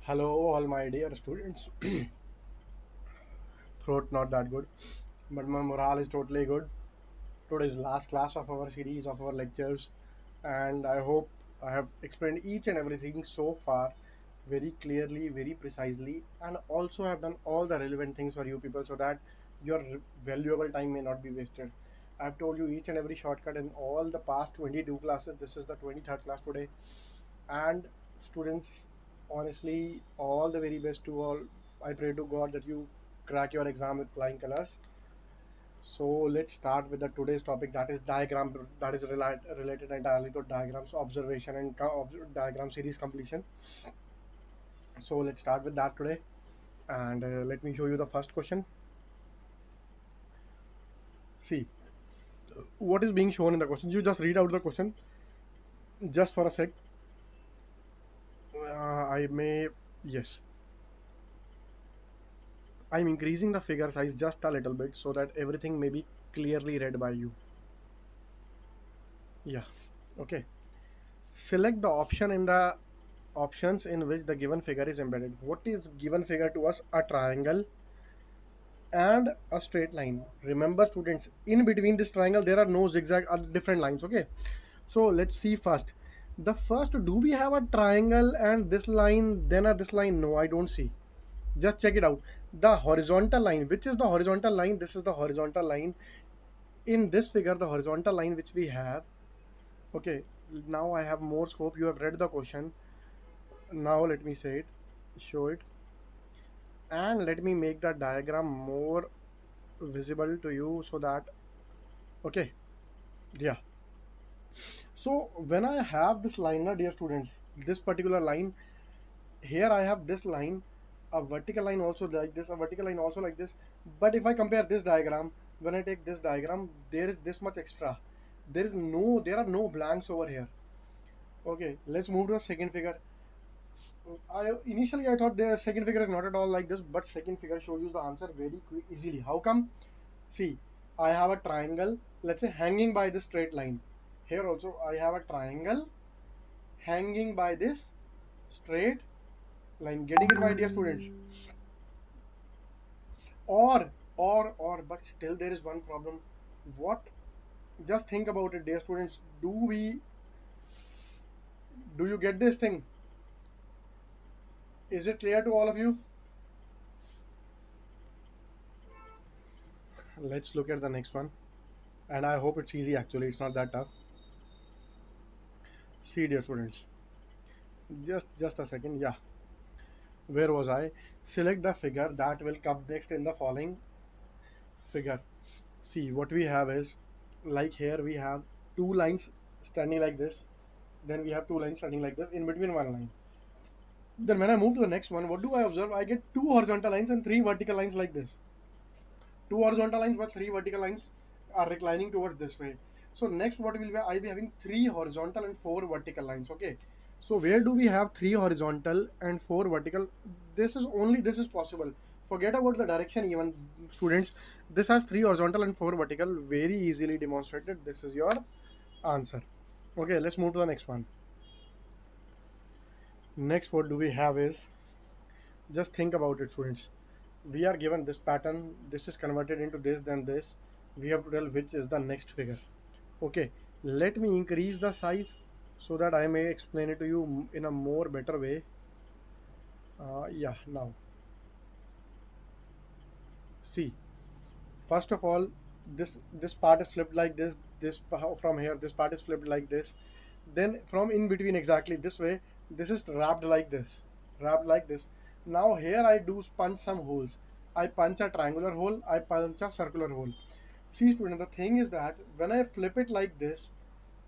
Hello, all my dear students. Throat not that good, but my morale is totally good. Today is last class of our series of our lectures, and I hope I have explained each and everything so far very clearly, very precisely, and also have done all the relevant things for you people so that your valuable time may not be wasted. I've told you each and every shortcut in all the past 22 classes. This is the 23rd class today, and students, honestly, all the very best to all. I pray to God that you crack your exam with flying colors. So let's start with the today's topic, that is diagram, that is related entirely to diagrams observation and diagram series completion. So let's start with that today, and let me show you the first question. See what is being shown in the question. You just read out the question just for a sec. I may, yes, I'm increasing the figure size just a little bit so that everything may be clearly read by you. Yeah, okay. Select the option in the options in which the given figure is embedded. What is given figure to us? A triangle and a straight line. Remember students, in between this triangle there are no zigzag or different lines. Okay, so let's see first. The first, do we have a triangle and this line then a this line? No, I don't see. Just check it out. The horizontal line, which is the horizontal line? This is the horizontal line. In this figure, the horizontal line which we have, okay, now I have more scope. You have read the question. Now let me say it, show it, and let me make the diagram more visible to you so that, okay, yeah. So when I have this line now, dear students, this particular line, here I have this line, a vertical line also like this, a vertical line also like this. But if I compare this diagram, when I take this diagram, there is this much extra. There are no blanks over here. Okay, let's move to the second figure. Initially I thought the second figure is not at all like this, but second figure shows you the answer very easily. How come? See, I have a triangle, let's say, hanging by this straight line. Here also I have a triangle hanging by this straight line. Getting it, my dear students? Or, but still there is one problem. What? Just think about it, dear students. Do you get this thing? Is it clear to all of you? Let's look at the next one, and I hope it's easy. Actually, it's not that tough. See, dear students, just a second. Yeah, where was I? Select the figure that will come next in the following figure. See, what we have is, like here we have two lines standing like this, then we have two lines standing like this, in between one line. Then when I move to the next one, what do I observe? I get two horizontal lines and three vertical lines like this. Two horizontal lines but three vertical lines are reclining towards this way. So next what will be, I'll be having three horizontal and four vertical lines. Okay, so where do we have three horizontal and four vertical? This is possible. Forget about the direction even, students. This has three horizontal and four vertical, very easily demonstrated. This is your answer. Okay, let's move to the next one. Next, what do we have is, just think about it, students. We are given this pattern, this is converted into this, then this. We have to tell which is the next figure. Okay, let me increase the size so that I may explain it to you in a more better way. Yeah, now see, first of all, this part is flipped like this. From here, this part is flipped like this. Then from in between, exactly this way, this is wrapped like this, wrapped like this. Now here I do punch some holes. I punch a triangular hole, I punch a circular hole. See, student, the thing is that when I flip it like this,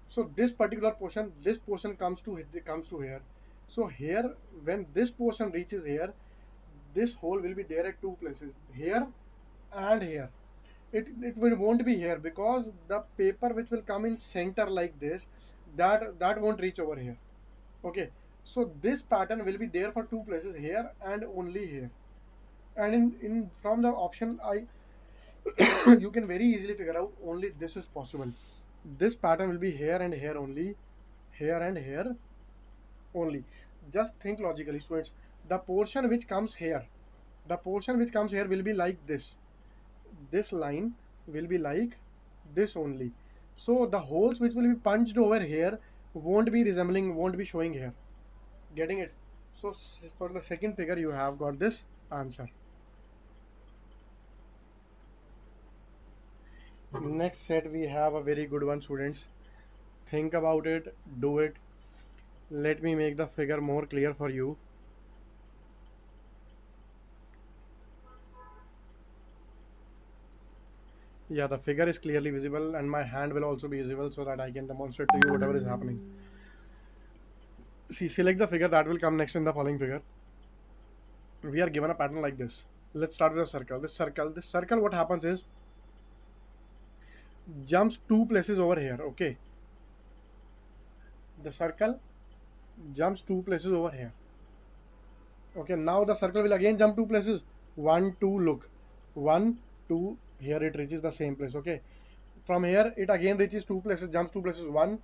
so this particular portion, this portion comes to here. So here, when this portion reaches here, this hole will be there at two places, here and here. Won't be here because the paper which will come in center like this, that won't reach over here. Okay, so this pattern will be there for two places, here and only here. And in from the option, I you can very easily figure out only this is possible. This pattern will be here and here only, here and here only. Just think logically, students. The portion which comes here, the portion which comes here will be like this. This line will be like this only. So the holes which will be punched over here won't be resembling, won't be showing here. Getting it? So for the second figure, you have got this answer. Next set, we have a very good one, students. Think about it, do it. Let me make the figure more clear for you. Yeah, the figure is clearly visible and my hand will also be visible so that I can demonstrate to you whatever is happening. See, select the figure that will come next in the following figure. We are given a pattern like this. Let's start with a circle. This circle, what happens is jumps two places over here. Okay, the circle jumps two places over here. Okay, now the circle will again jump two places. One, two, look. One, two, here it reaches the same place. Okay, from here it again reaches two places, jumps two places. One,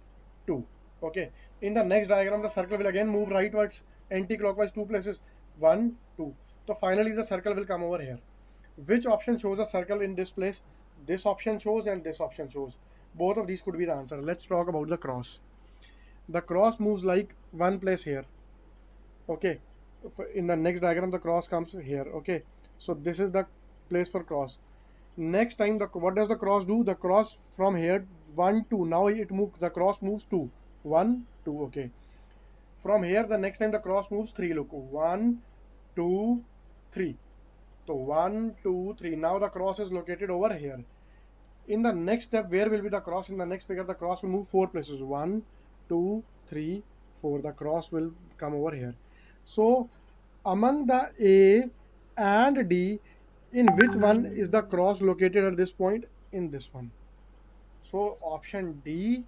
two. Okay, in the next diagram, the circle will again move rightwards, anti-clockwise two places. One, two. So finally, the circle will come over here. Which option shows a circle in this place? This option shows and this option shows. Both of these could be the answer. Let's talk about the cross. The cross moves like one place here. Okay, in the next diagram the cross comes here. Okay, so this is the place for cross. Next time, the what does the cross do? The cross from here 1 2, now it moves, the cross moves 2 1 2. Okay, from here the next time the cross moves 3, look, 1 2 3. So 1 2 3, now the cross is located over here. In the next step, where will be the cross? In the next figure, the cross will move four places. 1 2 3 4, the cross will come over here. So among the A and D, in which one is the cross located at this point? In this one. So option D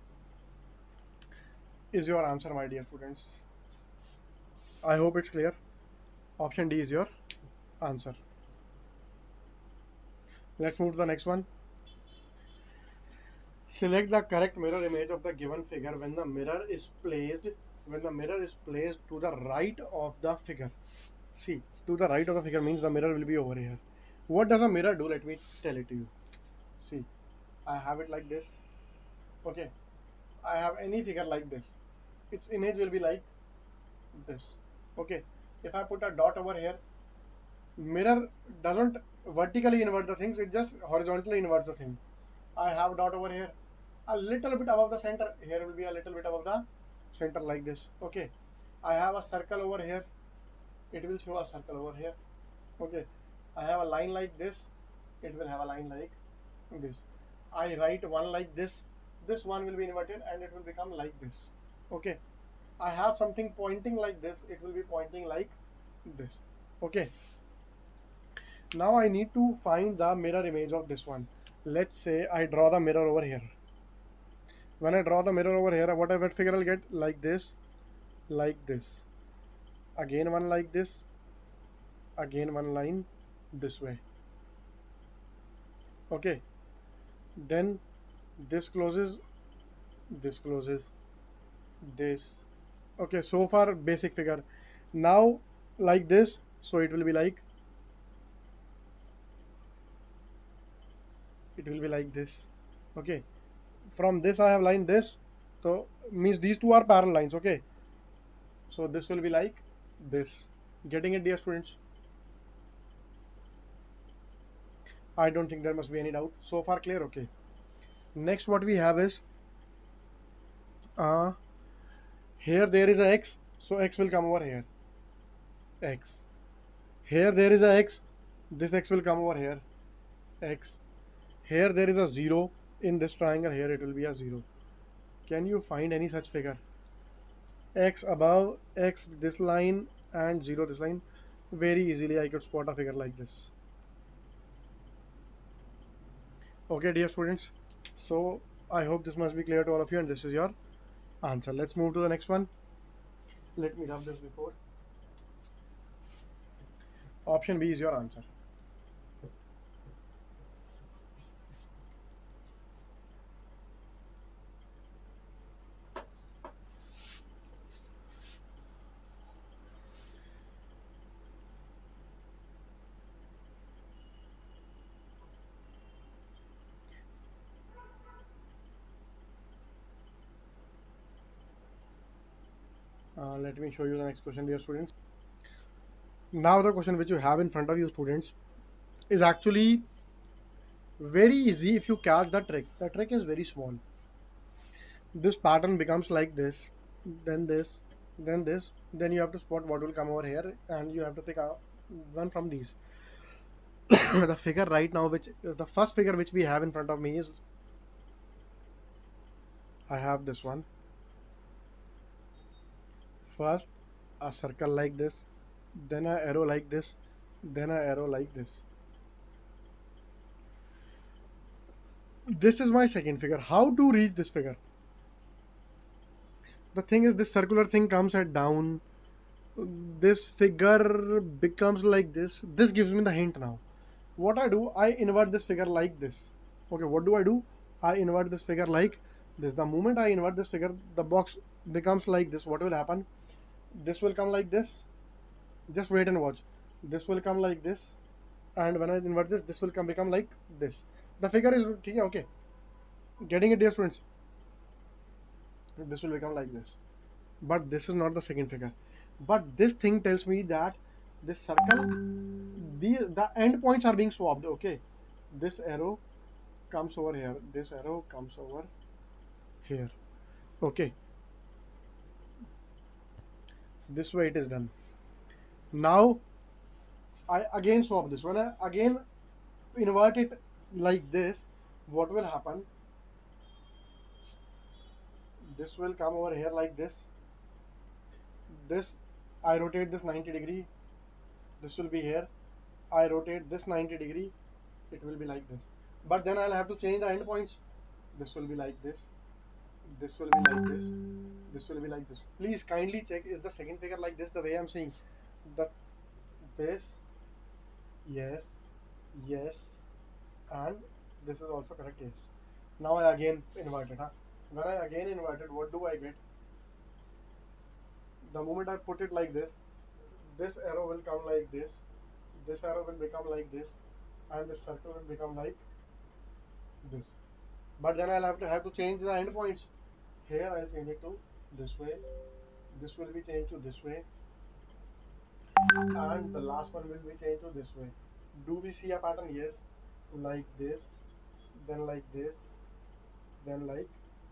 is your answer, my dear students. I hope it's clear. Option D is your answer. Let's move to the next one. Select the correct mirror image of the given figure when the mirror is placed to the right of the figure. See, to the right of the figure means the mirror will be over here. What does a mirror do? Let me tell it to you. See, I have it like this. Okay, I have any figure like this. Its image will be like this. Okay, if I put a dot over here, mirror doesn't vertically invert the things, it just horizontally inverts the thing. I have dot over here, a little bit above the center. Here will be a little bit above the center like this. Okay, I have a circle over here, it will show a circle over here. Okay, I have a line like this, it will have a line like this. I write one like this one will be inverted and it will become like this. Okay, I have something pointing like this, it will be pointing like this. Okay, now I need to find the mirror image of this one. Let's say I draw the mirror over here. When I draw the mirror over here, whatever figure I'll get like this, again one like this, again one line this way. Okay, then this closes, this closes, this. Okay, so far basic figure. Now like this, so it will be like this. Okay, from this I have line this, so means these two are parallel lines. Okay, so this will be like this. Getting it, dear students? I don't think there must be any doubt. So far clear? Okay. Next what we have is here there is a x, so x will come over here. X. Here there is a x, this x will come over here. X. Here there is a 0 in this triangle, here it will be a 0. Can you find any such figure? X above, x this line, and 0 this line. Very easily I could spot a figure like this. Okay, dear students, so I hope this must be clear to all of you and this is your answer. Let's move to the next one. Let me rub this before. Option B is your answer. Let me show you the next question, dear students. Now the question which you have in front of you, students, is actually very easy if you catch the trick. The trick is very small. This pattern becomes like this, then this, then this. Then you have to spot what will come over here, and you have to pick one from these. The figure right now, which the first figure which we have in front of me is, I have this one. First, a circle like this, then an arrow like this, then an arrow like this. This is my second figure. How to reach this figure? The thing is, this circular thing comes at down. This figure becomes like this. This gives me the hint now. What I do, I invert this figure like this. Okay, what do? I invert this figure like this. The moment I invert this figure, the box becomes like this. What will happen? This will come like this. Just wait and watch. This will come like this, and when I invert this, this will become like this. The figure is okay. Getting it, dear students? This will become like this. But this is not the second figure. But this thing tells me that this circle, the end points are being swapped. Okay, this arrow comes over here. This arrow comes over here. Okay, this way it is done. Now I again swap this. When I again invert it like this, what will happen? This will come over here like this. This, I rotate this 90 degree. This will be here. I rotate this 90 degree. It will be like this. But then I'll have to change the endpoints. This will be like this. This will be like this. This will be like this. Please kindly check, is the second figure like this the way I'm saying? This, yes, yes, and this is also correct, yes. Now I again invert it. When I again invert it, what do I get? The moment I put it like this arrow will come like this arrow will become like this, and this circle will become like this. But then I'll have to change the endpoints. Here I'll change it to this way. This will be changed to this way, and the last one will be changed to this way. Do we see a pattern? Yes. Like this, then like this, then like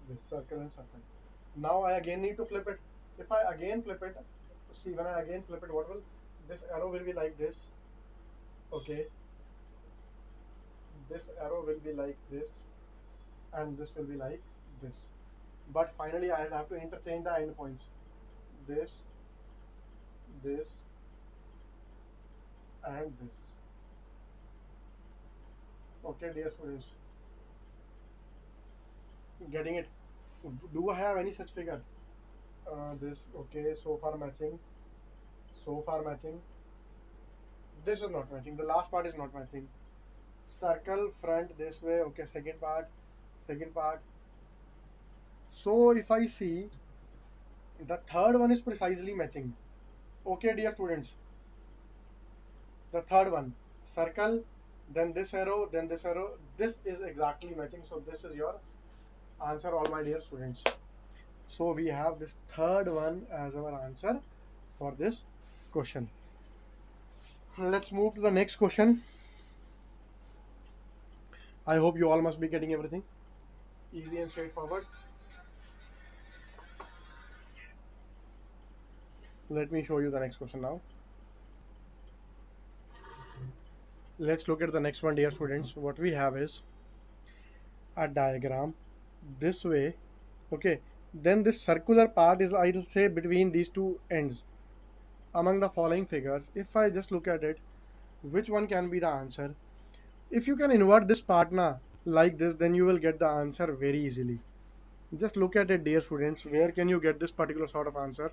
this, circle and circle. Now I again need to flip it. If I again flip it, see, when I again flip it, what will, this arrow will be like this. Okay, this arrow will be like this, and this will be like this. But finally I'll have to interchange the endpoints. This, this, and this. Okay, dear students, getting it? Do I have any such figure? This, okay, so far matching, so far matching. This is not matching. The last part is not matching. Circle front this way. Okay, second part, second part. So if I see, the third one is precisely matching. Okay, dear students, the third one, circle, then this arrow, then this arrow, this is exactly matching. So this is your answer, all my dear students. So we have this third one as our answer for this question. Let's move to the next question. I hope you all must be getting everything easy and straightforward. Let me show you the next question now. Let's look at the next one, dear students. What we have is a diagram this way. Okay, then this circular part is, I'll say, between these two ends. Among the following figures, if I just look at it, which one can be the answer? If you can invert this part like this, then you will get the answer very easily. Just look at it, dear students. Where can you get this particular sort of answer?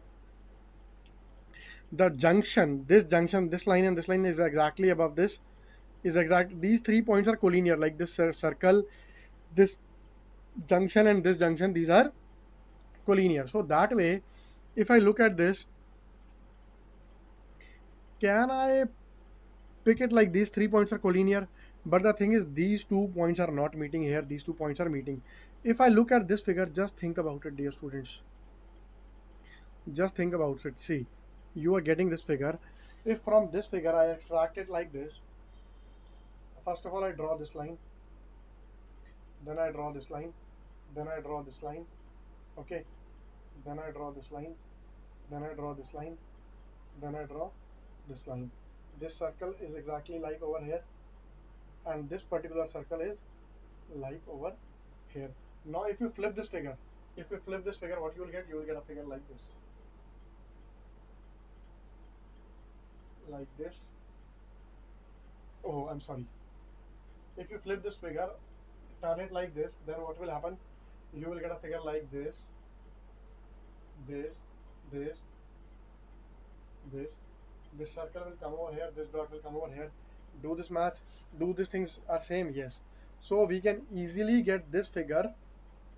The junction, this line and this line is exactly above this. These 3 points are collinear, like this circle, this junction, and this junction. These are collinear. So that way, if I look at this, can I pick it like these 3 points are collinear? But the thing is, these 2 points are not meeting here. These 2 points are meeting. If I look at this figure, just think about it, dear students. Just think about it. See, you are getting this figure. If from this figure I extract it like this, first of all I draw this line, then I draw this line, then I draw this line, okay, then I draw this line, then I draw this line, then I draw this line. This circle is exactly like over here, and this particular circle is like over here. Now if you flip this figure, what you will get? You will get a figure like this, like this. Oh, I'm sorry. If you flip this figure, turn it like this, then what will happen? You will get a figure like this, this, this, this. This circle will come over here, this dot will come over here. Do this math, do these things are same, yes. So we can easily get this figure,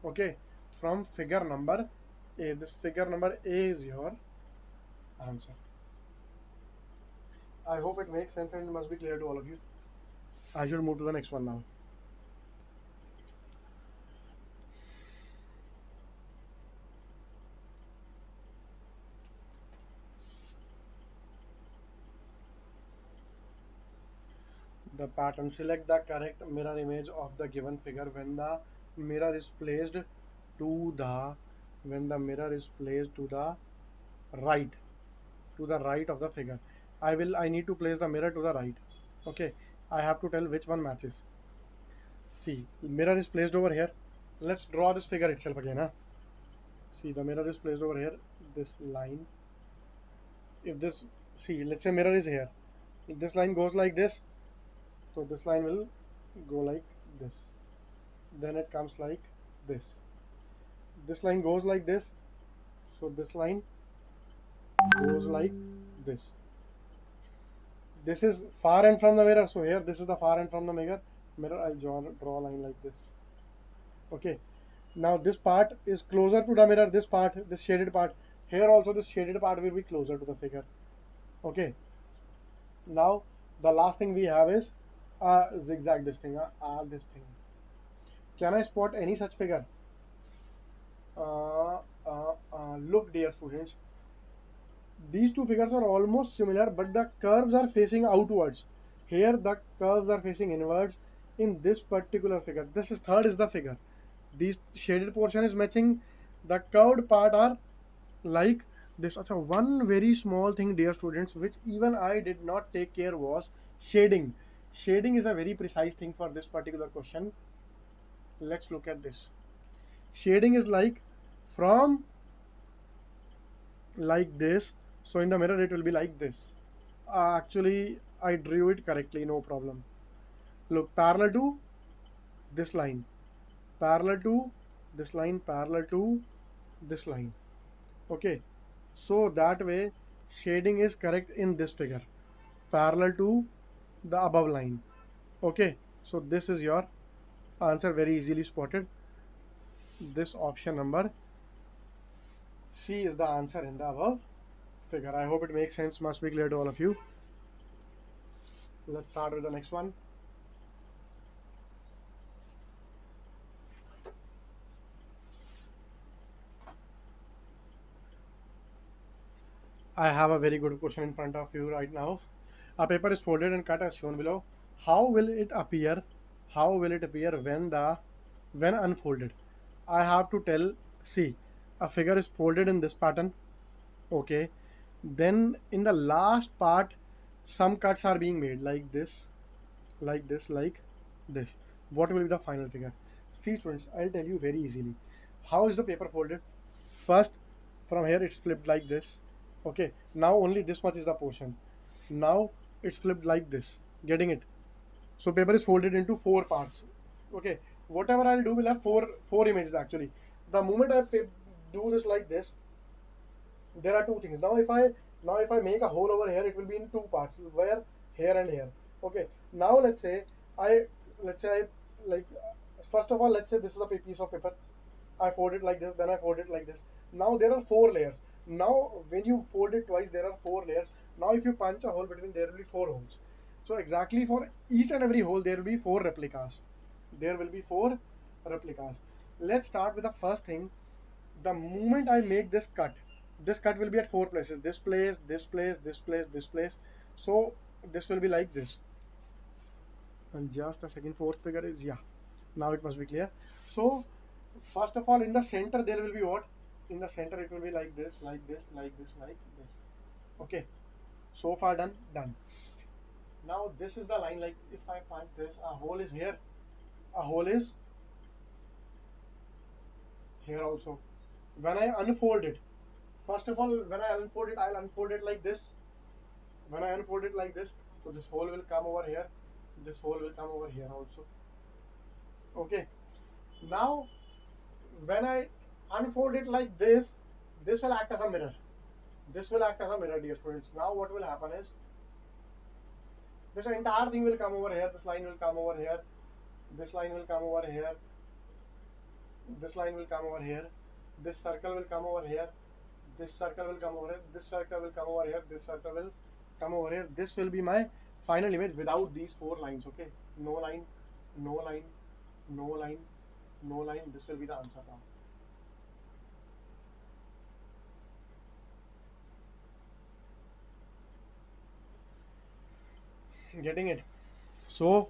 okay, from figure number A. This figure number A is your answer. I hope it makes sense and it must be clear to all of you. I should move to the next one now. The pattern, select the correct mirror image of the given figure when the mirror is placed to the right, of the figure. I need to place the mirror to the right. Okay, I have to tell which one matches. See, the mirror is placed over here. Let's draw this figure itself again. Huh? See, the mirror is placed over here. This line. If this, see, let's say mirror is here. If this line goes like this, so this line will go like this. Then it comes like this. This line goes like this. So this line goes like this. This is far end from the mirror. So here, this is the far end from the mirror. I'll draw a line like this. Okay. Now this part is closer to the mirror. This part, this shaded part. Here also this shaded part will be closer to the figure. Okay. Now the last thing we have is zigzag this thing. This thing. Can I spot any such figure? Look, dear students. These two figures are almost similar, but the curves are facing outwards. Here the curves are facing inwards. In this particular figure, this is third is the figure. This shaded portion is matching. The curved part are like this. Achha, one very small thing, dear students, which even I did not take care was shading. Shading is a very precise thing for this particular question. Let's look at this. Shading is like from like this. So in the mirror it will be like this. Actually, I drew it correctly, no problem. Look, parallel to this line, parallel to this line, parallel to this line. Okay, so that way shading is correct in this figure, parallel to the above line. Okay, so this is your answer, very easily spotted. This option number C is the answer in the above figure. I hope it makes sense, must be clear to all of you. Let's start with the next one. I have a very good question in front of you right now. A paper is folded and cut as shown below. How will it appear? How will it appear when unfolded? I have to tell. See, a figure is folded in this pattern. Okay. Then in the last part, some cuts are being made like this, like this, like this. What will be the final figure? See, students, I'll tell you very easily. How is the paper folded? First, from here it's flipped like this. Okay, now only this much is the portion. Now it's flipped like this. Getting it? So paper is folded into four parts. Okay, whatever I'll do will have four images actually. The moment I do this like this, there are two things. Now if I make a hole over here, it will be in two parts. Where? Here and here. Okay. Now let's say I like first of all, let's say this is a piece of paper. I fold it like this, then I fold it like this. Now there are four layers. Now when you fold it twice, there are four layers. Now if you punch a hole between, there will be four holes. So exactly for each and every hole, there will be four replicas. There will be four replicas. Let's start with the first thing. The moment I make this cut, This cut will be at four places: this place, this place, this place, this place. So this will be like this. And just a second, fourth figure is, yeah, now it must be clear. So first of all, in the center there will be what? In the center it will be like this, like this, like this, like this. Okay, so far done. Now this is the line. Like if I punch this, a hole is here, a hole is here also. When I unfold it, first of all, when I unfold it, I'll unfold it like this. When I unfold it like this, so this hole will come over here, this hole will come over here also. Okay, now when I unfold it like this will act as a mirror. This will act as a mirror, dear students. Now what will happen is, this entire thing will come over here, this line will come over here, this line will come over here, this line will come over here, this circle will come over here, this circle will come over here, this circle will come over here, this circle will come over here. This will be my final image without these four lines. Okay, no line, no line, no line, no line. This will be the answer now. Getting it? So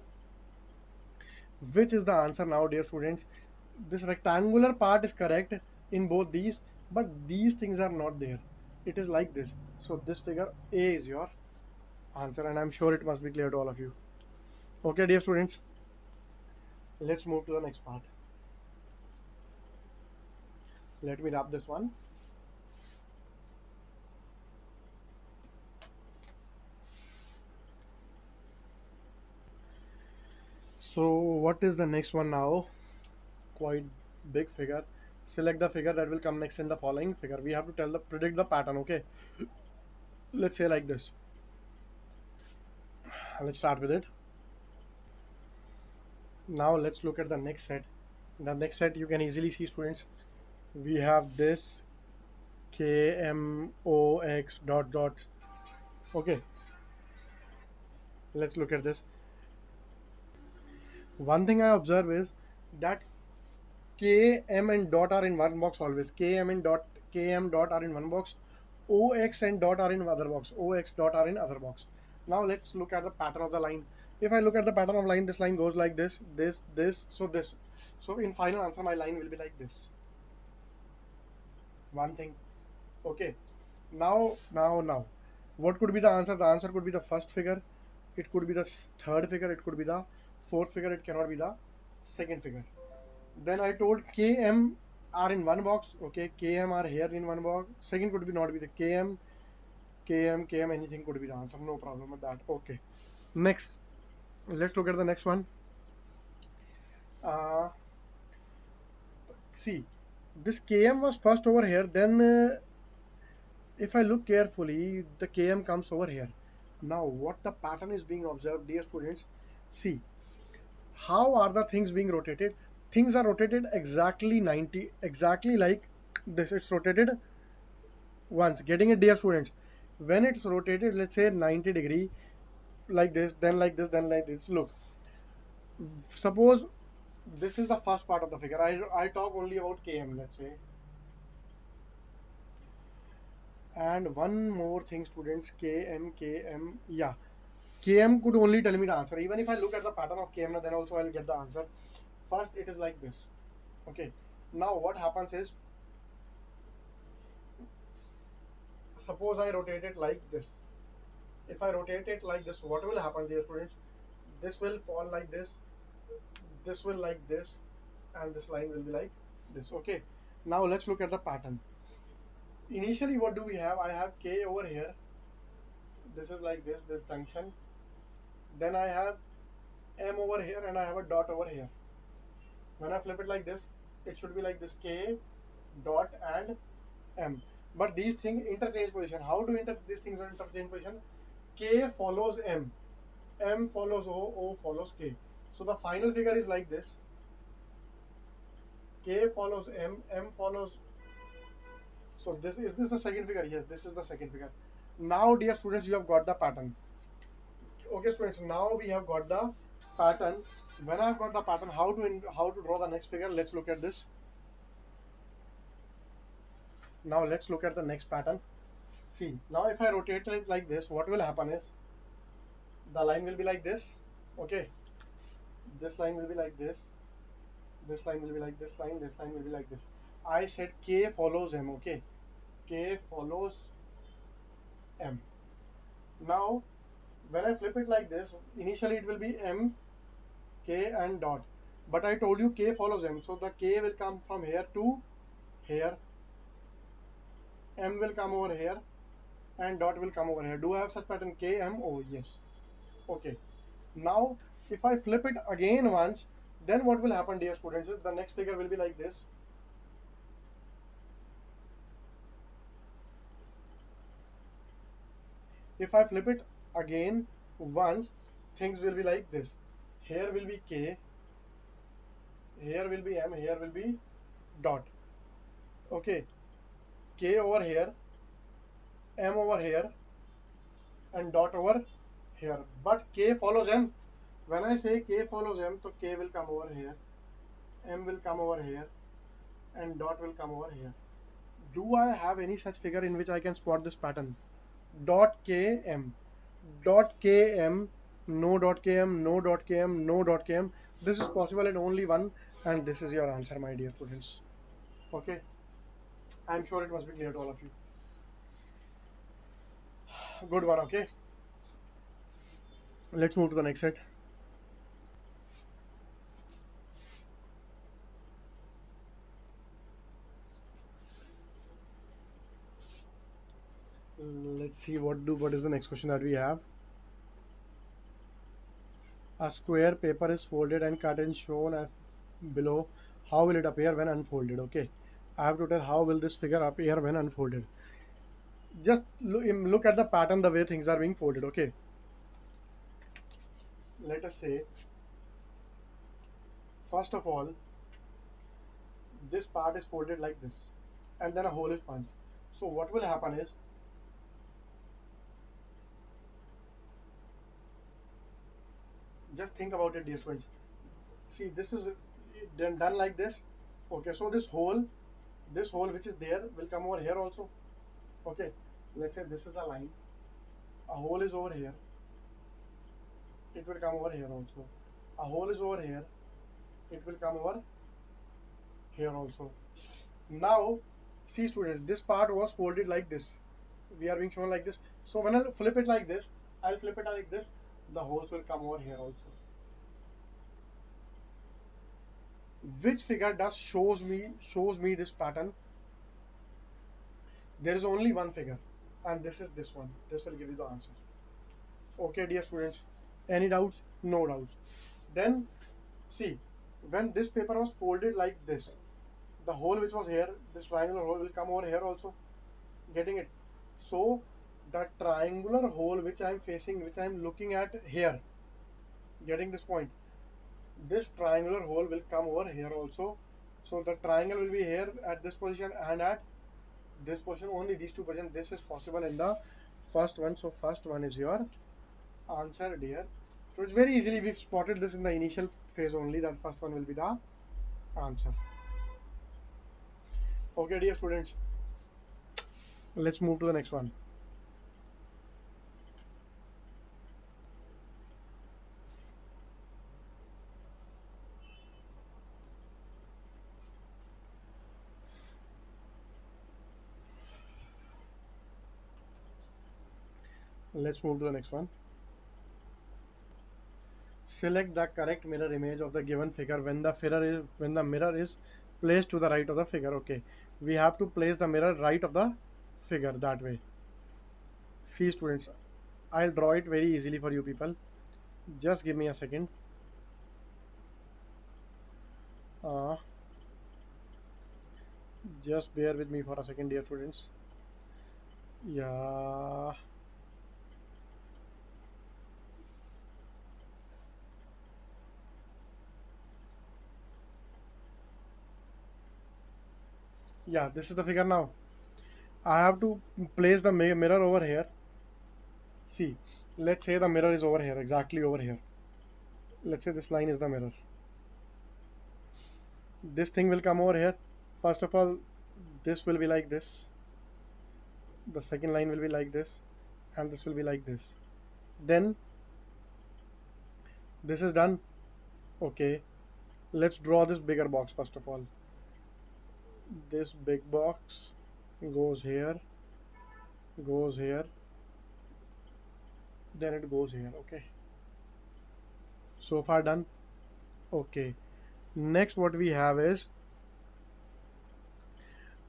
which is the answer now, dear students? This rectangular part is correct in both these, but these things are not there. It is like this. So this figure A is your answer, and I'm sure it must be clear to all of you. Okay, dear students, let's move to the next part. Let me wrap this one. So what is the next one now? Quite big figure. Select the figure that will come next in the following figure. We have to predict the pattern. Okay, let's say like this. Let's start with it. Now let's look at the next set. The next set, you can easily see, students, we have this KMOX dot dot. Okay, let's look at this. One thing I observe is that KM and dot are in one box always. KM dot are in one box. OX and dot are in other box. OX dot are in other box. Now let's look at the pattern of the line. If I look at the pattern of line, this line goes like this, this, so this. So in final answer, my line will be like this. One thing. Okay. Now. What could be the answer? The answer could be the first figure. It could be the third figure. It could be the fourth figure. It cannot be the second figure. Then I told KM are in one box. Okay, KM are here in one box. Second could be not be the KM, anything could be the answer. No problem with that. Okay. Next, let's look at the next one. See, this KM was first over here. Then, if I look carefully, the KM comes over here. Now, what the pattern is being observed, dear students? See, how are the things being rotated? Things are rotated exactly 90, exactly like this. It's rotated once. Getting it, dear students? When it's rotated, let's say 90-degree, like this, then like this, then like this. Look, suppose this is the first part of the figure. I talk only about KM, let's say. And one more thing, students, KM, yeah. KM could only tell me the answer. Even if I look at the pattern of KM, then also I'll get the answer. First, it is like this. Okay. Now, what happens is, suppose I rotate it like this. If I rotate it like this, what will happen, dear students? This will fall like this will like this, and this line will be like this. Okay. Now, let's look at the pattern. Initially, what do we have? I have K over here. This is like this junction. Then I have M over here, and I have a dot over here. When I flip it like this, it should be like this: K, dot, and M. But these things interchange position. How do these things interchange position? K follows M, M follows O, O follows K. So the final figure is like this: K follows M, M follows. So this the second figure? Yes, this is the second figure. Now, dear students, you have got the pattern. Okay, students. Now we have got the pattern. When I've got the pattern, how to draw the next figure? Let's look at this. Now let's look at the next pattern. See, now if I rotate it like this, what will happen is the line will be like this. Okay, this line will be like this. This line will be like this line. This line will be like this. I said K follows M. Okay, K follows M. Now when I flip it like this, initially it will be M, K and dot. But I told you K follows M, so the K will come from here to here. M will come over here and dot will come over here. Do I have such pattern K, M? Oh yes. Okay. Now if I flip it again once, then what will happen, dear students, is the next figure will be like this. If I flip it again once, things will be like this. Here will be K, here will be M, here will be dot. Okay, K over here, M over here, and dot over here. But K follows M. When I say K follows M, so K will come over here, M will come over here, and dot will come over here. Do I have any such figure in which I can spot this pattern? Dot K M, dot K M, no dot K M, no dot K M, no dot K M. This is possible in only one, and this is your answer, my dear students. Okay, I'm sure it must be clear to all of you. Good one. Okay, let's move to the next set. Let's see what is the next question that we have. A square paper is folded and cut and shown as below. How will it appear when unfolded? Okay, I have to tell how will this figure appear when unfolded. Just look at the pattern, the way things are being folded. Okay, let us say first of all this part is folded like this and then a hole is punched. So what will happen is, just think about it, dear friends. See, this is done like this. Okay, so this hole which is there will come over here also. Okay, let's say this is the line, a hole is over here, it will come over here also. A hole is over here, it will come over here also. Now see students, this part was folded like this, we are being shown like this. So when I'll flip it like this, the holes will come over here also. Which figure does shows me this pattern? There is only one figure, and this is this one. This will give you the answer. Okay, dear students, any doubts? No doubts. Then see, when this paper was folded like this, the hole which was here, this triangular hole will come over here also. Getting it? So the triangular hole which I am facing, which I am looking at here, getting this point, this triangular hole will come over here also. So the triangle will be here at this position and at this position. Only these two positions. This is possible in the first one. So first one is your answer, dear. So it's very easily, we've spotted this in the initial phase only, that first one will be the answer. Okay, dear students, let's move to the next one. Let's move to the next one. Select the correct mirror image of the given figure when the mirror is placed to the right of the figure. Okay, we have to place the mirror right of the figure, that way. See students, I'll draw it very easily for you people. Just give me a second. Just bear with me for a second, dear students. Yeah. Yeah, this is the figure now. I have to place the mirror over here. See, let's say the mirror is over here, exactly over here. Let's say this line is the mirror. This thing will come over here. First of all, this will be like this. the second line will be like this, and this will be like this. Then this is done. Okay, let's draw this bigger box first of all. This big box goes here, goes here, then it goes here. Okay, so far done. Okay, next what we have is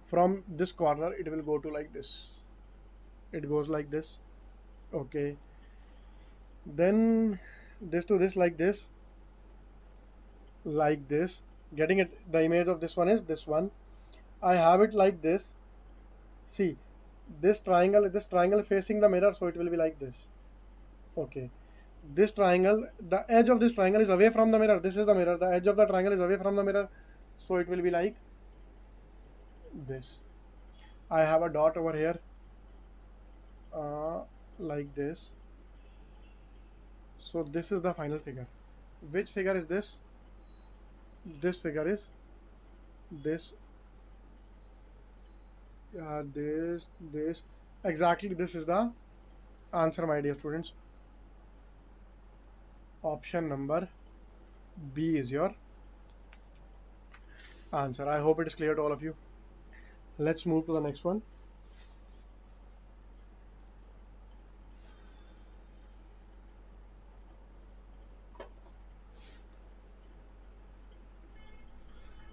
from this corner it will go to like this. It goes like this. Okay, then this to this, like this, like this. Getting it, the image of this one is this one. I have it like this. See, this triangle facing the mirror, so it will be like this. Okay, this triangle, the edge of this triangle is away from the mirror. This is the mirror. The edge of the triangle is away from the mirror, so it will be like this. I have a dot over here, like this. So this is the final figure. Which figure is this? This figure is this. This exactly. This is the answer, my dear students. Option number B is your answer. I hope it is clear to all of you. Let's move to the next one.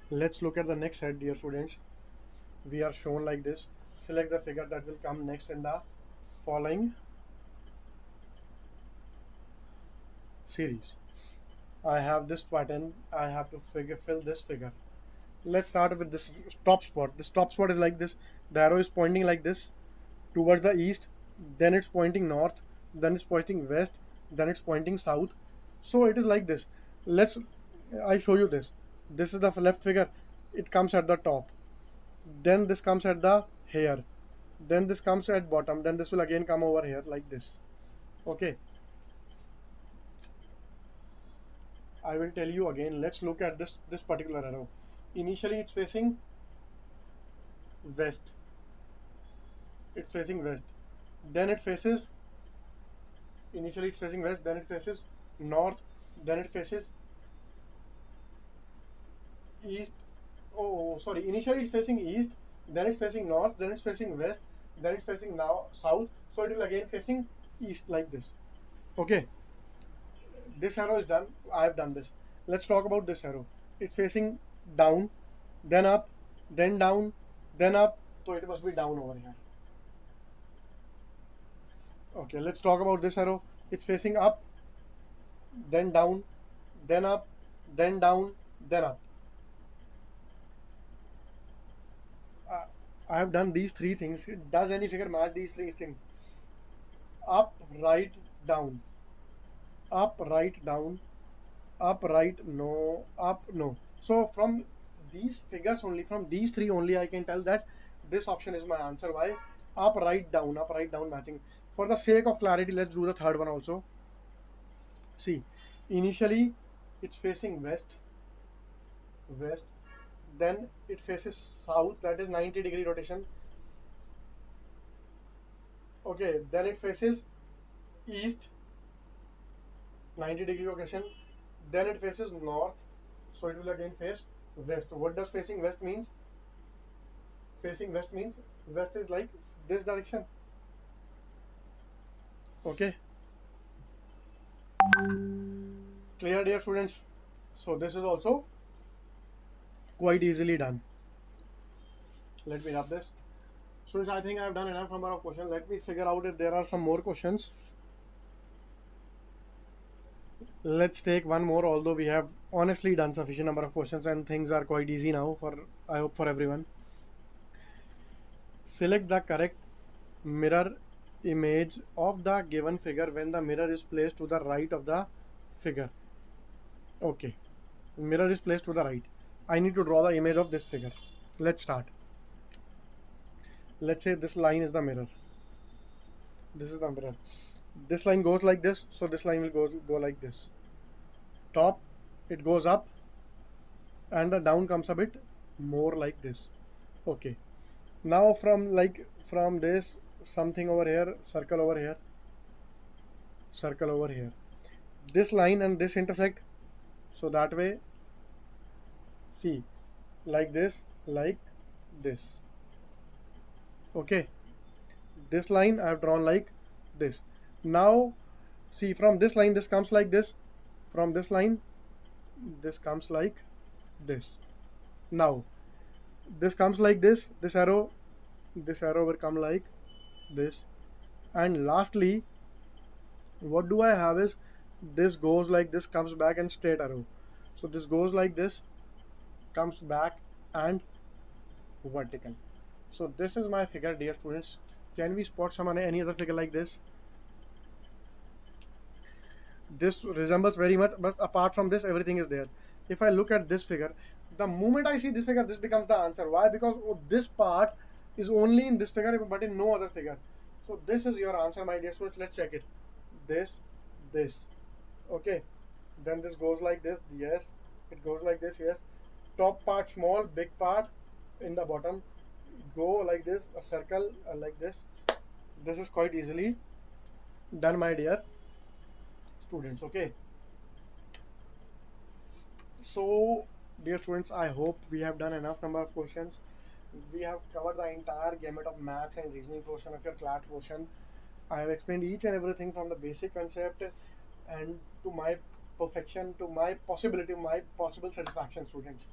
Let's look at the next set, dear students. We are shown like this. Select the figure that will come next in the following series. I have this pattern. I have to fill this figure. Let's start with this top spot. This top spot is like this. The arrow is pointing like this towards the east. Then it's pointing north. Then it's pointing west. Then it's pointing south. So it is like this. I show you this. This is the left figure. It comes at the top. Then this comes at the here. Then this comes at bottom. Then this will again come over here like this. Okay. I will tell you again. Let's look at this particular arrow. Initially it's facing west. It's facing west. Then it faces, initially it's facing west, then it faces north, then it faces east. Oh, sorry. Initially it's facing east, then it's facing north, then it's facing west, then it's facing now south. So it will again facing east like this. Okay. This arrow is done. I have done this. Let's talk about this arrow. It's facing down, then up, then down, then up. So it must be down over here. Okay, let's talk about this arrow. It's facing up, then down, then up, then down, then up. I have done these three things. Does any figure match these three things? Up, right, down. Up, right, down. Up, right, no. Up, no. So from these figures only, from these three only, I can tell that this option is my answer. Why? Up, right, down matching. For the sake of clarity, let's do the third one also. See, initially it's facing west, then it faces south, that is 90-degree rotation. Okay, then it faces east, 90-degree rotation. Then it faces north, so it will again face west. What does facing west means? Facing west means west is like this direction. Okay, clear, dear students? So this is also quite easily done. Let me rub this. Students, I think I have done enough number of questions. Let me figure out if there are some more questions. Let's take one more, although we have honestly done sufficient number of questions and things are quite easy now for, I hope, for everyone. Select the correct mirror image of the given figure when the mirror is placed to the right of the figure. Okay, mirror is placed to the right. I need to draw the image of this figure. Let's start. Let's say this line is the mirror. This is the mirror. This line goes like this, so this line will go like this. Top, it goes up, and the down comes a bit more like this. Okay. Now from this something over here, circle over here, circle over here. This line and this intersect, so that way, see, like this. Okay, this line I have drawn like this. Now, see, from this line, this comes like this. From this line, this comes like this. Now, this comes like this. This arrow will come like this. And lastly, what do I have is this goes like this, comes back, and straight arrow. So this goes like this, comes back, and vertical. So this is my figure, dear students. Can we spot some any other figure like this? This resembles very much, but apart from this, everything is there. If I look at this figure, the moment I see this figure, this becomes the answer. Why? Because this part is only in this figure, but in no other figure. So this is your answer, my dear students. Let's check it. This. Okay. Then this goes like this. Yes. It goes like this. Yes. Top part small, big part in the bottom. Go like this, a circle like this. This is quite easily done, my dear students. Okay. So, dear students, I hope we have done enough number of questions. We have covered the entire gamut of maths and reasoning portion of your CLAT portion. I have explained each and everything from the basic concept and to my perfection, to my possibility, my possible satisfaction, students.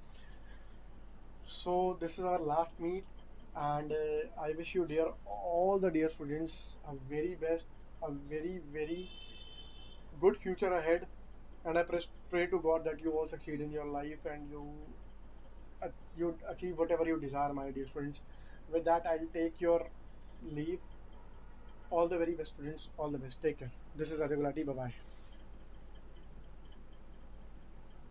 So this is our last meet, and I wish you, dear, all the dear students, a very best, a very good future ahead. And I pray to God that you all succeed in your life and you achieve whatever you desire, my dear students. With that, I'll take your leave. All the very best, students. All the best. Take care. This is Ajay Gulati. Bye bye.